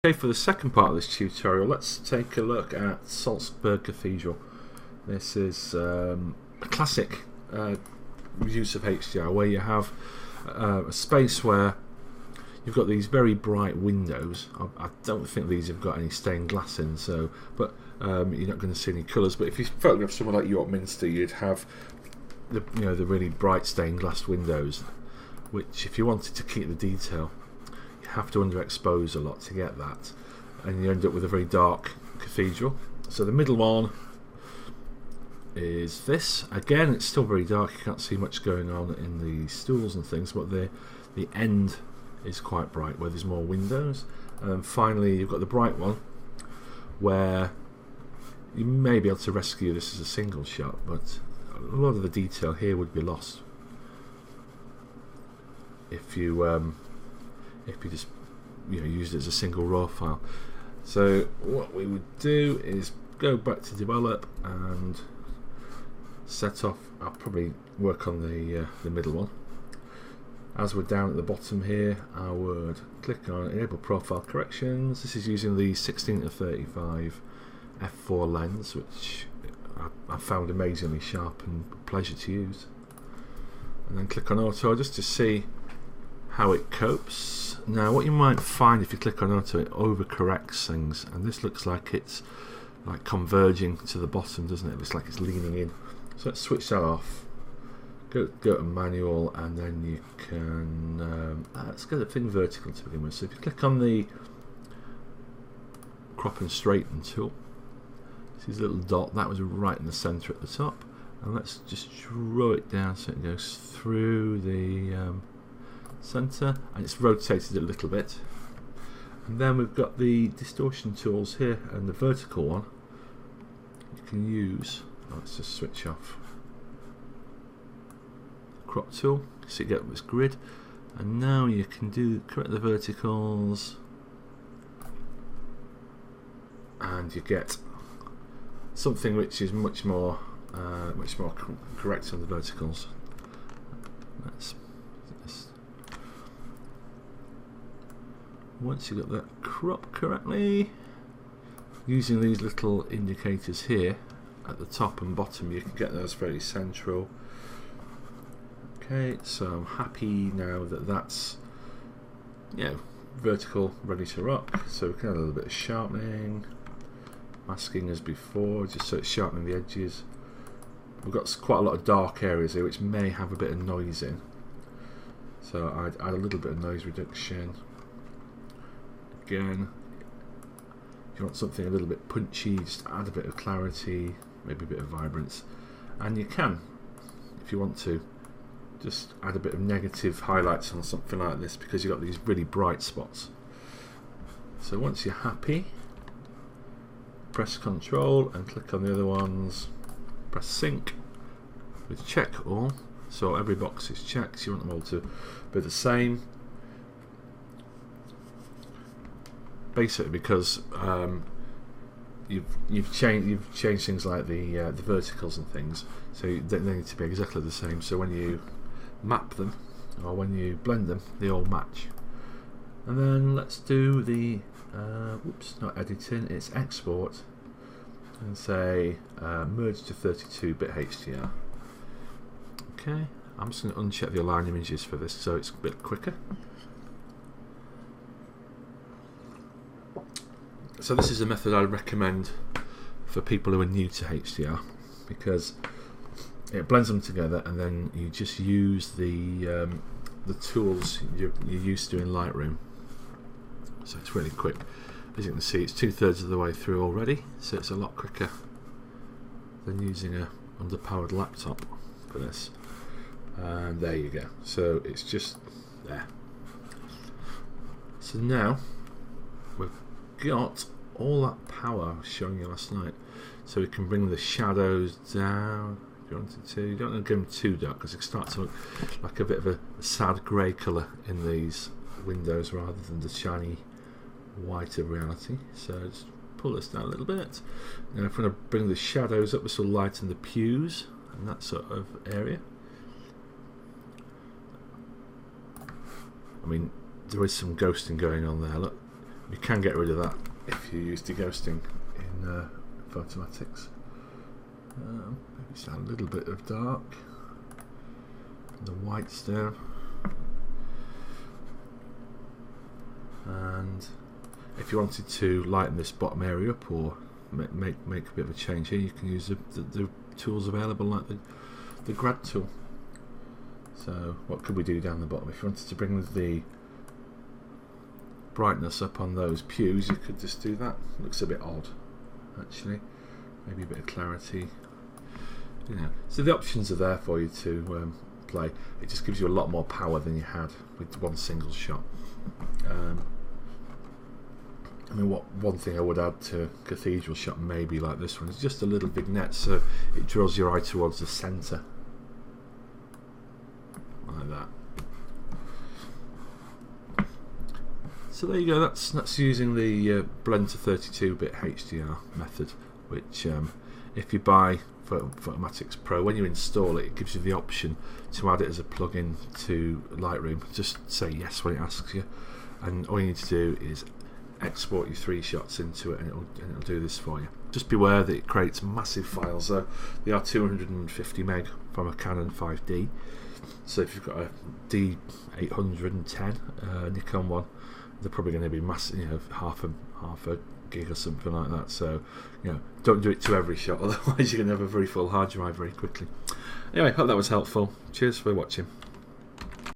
Okay, for the second part of this tutorial, let's take a look at Salzburg Cathedral. This is a classic use of HDR, where you have a space where you've got these very bright windows. I don't think these have got any stained glass in, so but you're not going to see any colours. But if you photograph somewhere like York Minster, you'd have the the really bright stained glass windows, which, if you wanted to keep the detail, have to underexpose a lot to get that, and you end up with a very dark cathedral. So the middle one is this. Again, it's still very dark, you can't see much going on in the stools and things, but the end is quite bright where there's more windows. And finally you've got the bright one where you may be able to rescue this as a single shot, but a lot of the detail here would be lost if you just used it as a single raw file. So what we would do is go back to develop and set off. I'll probably work on the middle one. As we're down at the bottom here, I would click on enable profile corrections. This is using the 16-35 f4 lens, which I found amazingly sharp and a pleasure to use. And then click on auto just to see how it copes. Now what you might find if you click on auto, it overcorrects things, and this looks like it's like converging to the bottom, doesn't it? It looks like it's leaning in. So let's switch that off, go to manual, and then you can let's get the thing vertical to begin with. So if you click on the crop and straighten tool, see this little dot, that was right in the center at the top, and let's just draw it down so it goes through the center, and it's rotated a little bit. And then we've got the distortion tools here, and the vertical one you can use. Let's just switch off crop tool so you get this grid, and now you can correct the verticals, and you get something which is much more correct on the verticals. Once you've got that crop correctly, using these little indicators here at the top and bottom, you can get those very central. Okay, so I'm happy now that that's vertical, ready to rock. So we can add a little bit of sharpening, masking as before, just so it's sharpening the edges. We've got quite a lot of dark areas here which may have a bit of noise in, so I'd add a little bit of noise reduction. Again, if you want something a little bit punchy, just add a bit of clarity, maybe a bit of vibrance, and you can, if you want to, just add a bit of negative highlights on something like this, because you've got these really bright spots. So once you're happy, press Control and click on the other ones, press Sync with check all, so every box is checked. You want them all to be the same. Basically, because you've changed things like the verticals and things, so they need to be exactly the same. So when you map them or when you blend them, they all match. And then let's do the not editing, it's export, and say merge to 32-bit HDR. Okay, I'm just going to uncheck the align images for this so it's a bit quicker. So this is a method I recommend for people who are new to HDR, because it blends them together, and then you just use the tools you're used to in Lightroom. So it's really quick. As you can see, it's 2/3 of the way through already, so it's a lot quicker than using a underpowered laptop for this. And there you go. So it's just there. So now we've got all that power I was showing you last night, so we can bring the shadows down if you wanted to. You don't want to give them too dark, because it starts to look like a bit of a sad grey colour in these windows rather than the shiny white of reality. So just pull this down a little bit. Now if we want to bring the shadows up, this will lighten the pews and that sort of area. I mean, there is some ghosting going on there, look. You can get rid of that if you use deghosting in Photomatics. Maybe it's a little bit of dark. The whites down. And if you wanted to lighten this bottom area up or make a bit of a change here, you can use the tools available, like the grad tool. So what could we do down the bottom? If you wanted to bring the brightness up on those pews, you could just do that. It looks a bit odd, actually. Maybe a bit of clarity. You know, so the options are there for you to play. It just gives you a lot more power than you had with one single shot. I mean, one thing I would add to cathedral shot, maybe like this one, is just a little vignette, so it draws your eye towards the centre, like that. So there you go. That's using the blend to 32-bit HDR method, which if you buy Photomatics Pro, when you install it, it gives you the option to add it as a plugin to Lightroom. Just say yes when it asks you, and all you need to do is export your 3 shots into it, and it'll do this for you. Just beware that it creates massive files. They are 250 meg from a Canon 5D. So if you've got a D810 Nikon one, they're probably going to be massive, you know, half a gig or something like that. So, you know, don't do it to every shot, otherwise you're going to have a very full hard drive very quickly. Anyway, hope that was helpful. Cheers for watching.